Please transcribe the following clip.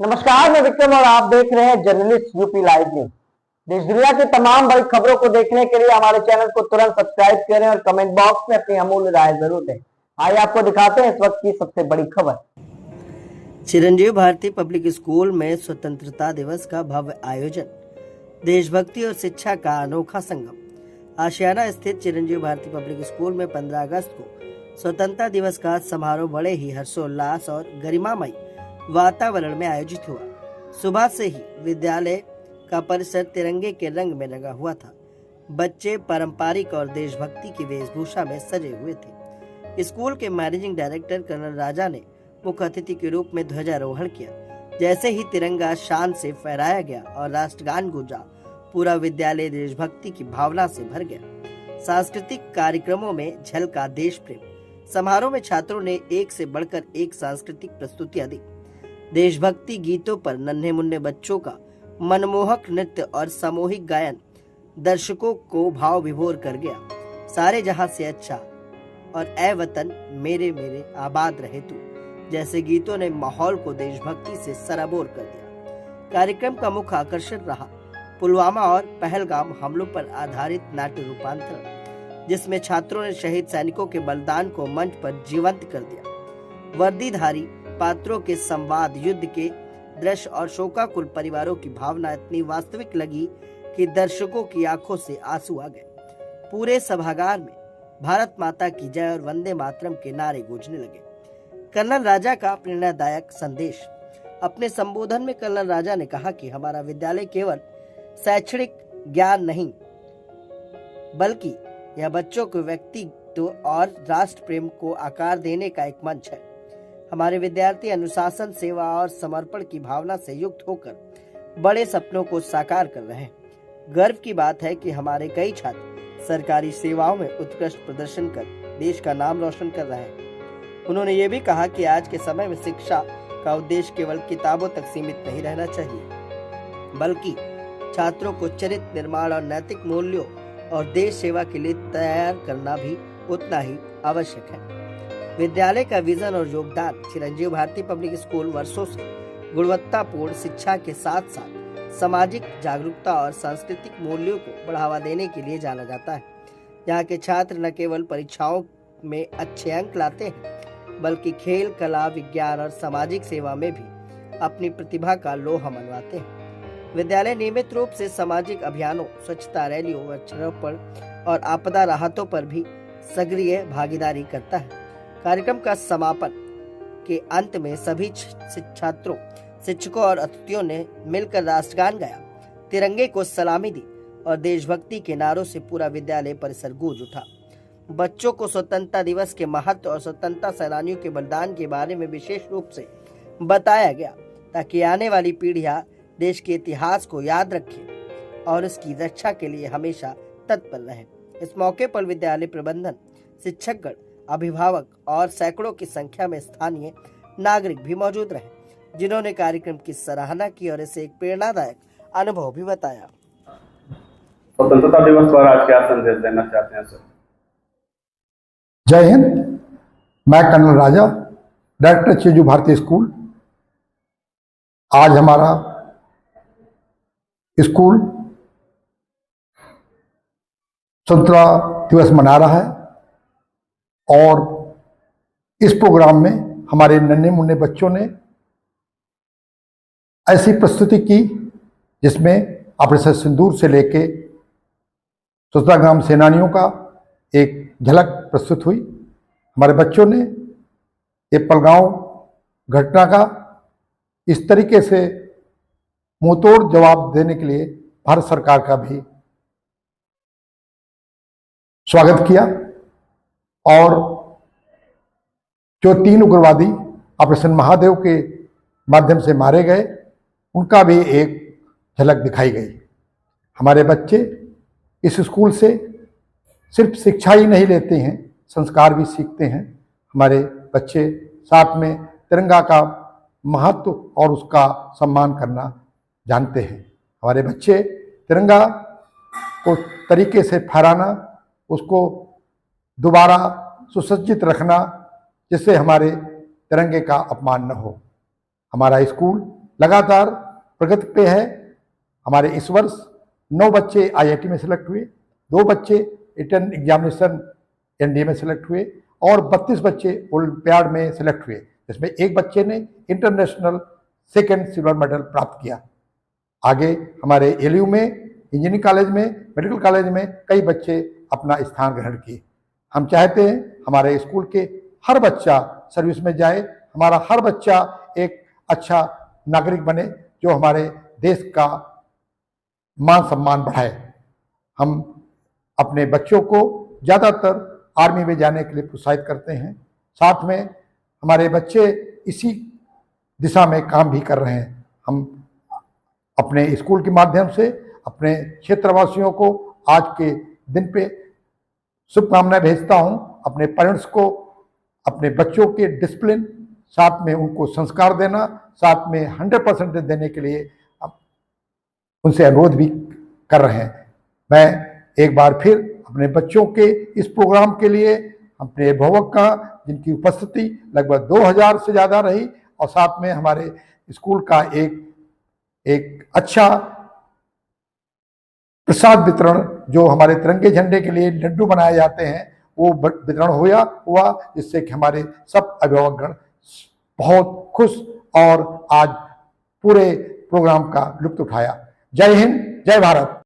नमस्कार, मैं विक्रम और आप देख रहे हैं जर्नलिस्ट यूपी लाइव न्यूज। देश दुनिया की तमाम बड़ी खबरों को देखने के लिए हमारे चैनल को तुरंत सब्सक्राइब करें और कमेंट बॉक्स में अपनी अमूल्य राय जरूर दें। आइए आपको दिखाते हैं इस वक्त की सबसे बड़ी खबर। चिरंजीव भारती पब्लिक स्कूल में स्वतंत्रता दिवस का भव्य आयोजन, देशभक्ति और शिक्षा का अनोखा संगम। आशियाना स्थित चिरंजीव भारती पब्लिक स्कूल में 15 अगस्त को स्वतंत्रता दिवस का समारोह बड़े ही हर्षोल्लास और गरिमामय वातावरण में आयोजित हुआ। सुबह से ही विद्यालय का परिसर तिरंगे के रंग में रंगा हुआ था। बच्चे पारंपरिक और देशभक्ति की वेशभूषा में सजे हुए थे। स्कूल के मैनेजिंग डायरेक्टर कर्नल राजा ने मुख्य अतिथि के रूप में ध्वजारोहण किया। जैसे ही तिरंगा शान से फहराया गया और राष्ट्रगान गूंजा, पूरा विद्यालय देशभक्ति की भावना से भर गया। सांस्कृतिक कार्यक्रमों में झलका देश प्रेम। समारोह में छात्रों ने एक से बढ़कर एक सांस्कृतिक प्रस्तुतियां दी। देशभक्ति गीतों पर नन्हे मुन्ने बच्चों का मनमोहक नृत्य और सामूहिक गायन दर्शकों को भाव विभोर कर गया। सारे जहां से अच्छा और ए वतन मेरे मेरे आबाद रहे तू जैसे गीतों ने माहौल को देशभक्ति से सराबोर कर दिया। कार्यक्रम का मुख्य आकर्षण रहा पुलवामा और पहलगाम हमलों पर आधारित नाट्य रूपांतरण, जिसमें छात्रों ने शहीद सैनिकों के बलिदान को मंच पर जीवंत कर दिया। वर्दीधारी पात्रों के संवाद, युद्ध के दृश्य और शोकाकुल परिवारों की भावना इतनी वास्तविक लगी कि दर्शकों की आंखों से आंसू आ गए। पूरे सभागार में भारत माता की जय और वंदे मातरम के नारे गूंजने लगे। कर्नल राजा का प्रेरणादायक संदेश। अपने संबोधन में कर्नल राजा ने कहा कि हमारा विद्यालय केवल शैक्षणिक ज्ञान नहीं, बल्कि यह बच्चों के व्यक्तित्व और राष्ट्र प्रेम को आकार देने का एक मंच है। हमारे विद्यार्थी अनुशासन, सेवा और समर्पण की भावना से युक्त होकर बड़े सपनों को साकार कर रहे हैं। गर्व की बात है कि हमारे कई छात्र सरकारी सेवाओं में उत्कृष्ट प्रदर्शन कर देश का नाम रोशन कर रहे हैं। उन्होंने ये भी कहा कि आज के समय में शिक्षा का उद्देश्य केवल किताबों तक सीमित नहीं रहना चाहिए, बल्कि छात्रों को चरित्र निर्माण और नैतिक मूल्यों और देश सेवा के लिए तैयार करना भी उतना ही आवश्यक है। विद्यालय का विजन और योगदान। चिरंजीव भारती पब्लिक स्कूल वर्षों से गुणवत्तापूर्ण शिक्षा के साथ साथ सामाजिक जागरूकता और सांस्कृतिक मूल्यों को बढ़ावा देने के लिए जाना जाता है। यहाँ के छात्र न केवल परीक्षाओं में अच्छे अंक लाते हैं, बल्कि खेल, कला, विज्ञान और सामाजिक सेवा में भी अपनी प्रतिभा का लोहा मनवाते हैं। विद्यालय नियमित रूप से सामाजिक अभियानों, स्वच्छता रैलियों, वृक्षारोपण और आपदा राहतों पर भी सक्रिय भागीदारी करता है। कार्यक्रम का समापन के अंत में सभी छात्रों, शिक्षकों और अतिथियों ने मिलकर राष्ट्रगान गाया, तिरंगे को सलामी दी और देशभक्ति के नारों से पूरा विद्यालय परिसर गूंज उठा। बच्चों को स्वतंत्रता दिवस के महत्व और स्वतंत्रता सेनानियों के बलिदान के बारे में विशेष रूप से बताया गया, ताकि आने वाली पीढ़ियां देश के इतिहास को याद रखें और इसकी रक्षा के लिए हमेशा तत्पर रहें। इस मौके पर विद्यालय प्रबंधन, शिक्षकगण, अभिभावक और सैकड़ों की संख्या में स्थानीय नागरिक भी मौजूद रहे, जिन्होंने कार्यक्रम की सराहना की और इसे एक प्रेरणादायक अनुभव भी बताया। स्वतंत्रता दिवस पर आज क्या संदेश देना चाहते हैं सर? जय हिंद। मैं कर्नल राजा, डायरेक्टर चिरंजीव भारती स्कूल। आज हमारा स्कूल स्वतंत्रता दिवस मना रहा है और इस प्रोग्राम में हमारे नन्हे मुन्ने बच्चों ने ऐसी प्रस्तुति की जिसमें ऑपरेशन सिंदूर से लेके स्वतंत्रता संग्राम सेनानियों का एक झलक प्रस्तुत हुई। हमारे बच्चों ने ये पहलगाम घटना का इस तरीके से मुंहतोड़ जवाब देने के लिए भारत सरकार का भी स्वागत किया और जो 3 उग्रवादी ऑपरेशन महादेव के माध्यम से मारे गए, उनका भी एक झलक दिखाई गई। हमारे बच्चे इस स्कूल से सिर्फ शिक्षा ही नहीं लेते हैं, संस्कार भी सीखते हैं। हमारे बच्चे साथ में तिरंगा का महत्व और उसका सम्मान करना जानते हैं। हमारे बच्चे तिरंगा को तरीके से फहराना, उसको दोबारा सुसज्जित रखना, जिससे हमारे तिरंगे का अपमान न हो। हमारा स्कूल लगातार प्रगति पे है। हमारे इस वर्ष 9 बच्चे आईआईटी में सिलेक्ट हुए, 2 बच्चे रिटन एग्जामिनेशन एनडीए में सिलेक्ट हुए और 32 बच्चे ओलंपियाड में सिलेक्ट हुए, जिसमें एक बच्चे ने इंटरनेशनल सेकेंड सिल्वर मेडल प्राप्त किया। आगे हमारे एलयू में, इंजीनियरिंग कॉलेज में, मेडिकल कॉलेज में कई बच्चे अपना स्थान ग्रहण किए। हम चाहते हैं हमारे स्कूल के हर बच्चा सर्विस में जाए, हमारा हर बच्चा एक अच्छा नागरिक बने जो हमारे देश का मान सम्मान बढ़ाए। हम अपने बच्चों को ज़्यादातर आर्मी में जाने के लिए प्रोत्साहित करते हैं। साथ में हमारे बच्चे इसी दिशा में काम भी कर रहे हैं। हम अपने स्कूल के माध्यम से अपने क्षेत्रवासियों को आज के दिन पे शुभकामनाएं भेजता हूं। अपने पेरेंट्स को अपने बच्चों के डिसिप्लिन, साथ में उनको संस्कार देना, साथ में 100% देने के लिए उनसे अनुरोध भी कर रहे हैं। मैं एक बार फिर अपने बच्चों के इस प्रोग्राम के लिए अपने अभिभावक का, जिनकी उपस्थिति लगभग 2000 से ज़्यादा रही, और साथ में हमारे स्कूल का एक अच्छा प्रसाद वितरण, जो हमारे तिरंगे झंडे के लिए लड्डू बनाए जाते हैं, वो वितरण हुआ, जिससे कि हमारे सब अभिभावकगण बहुत खुश और आज पूरे प्रोग्राम का लुत्फ उठाया। जय हिंद, जय भारत।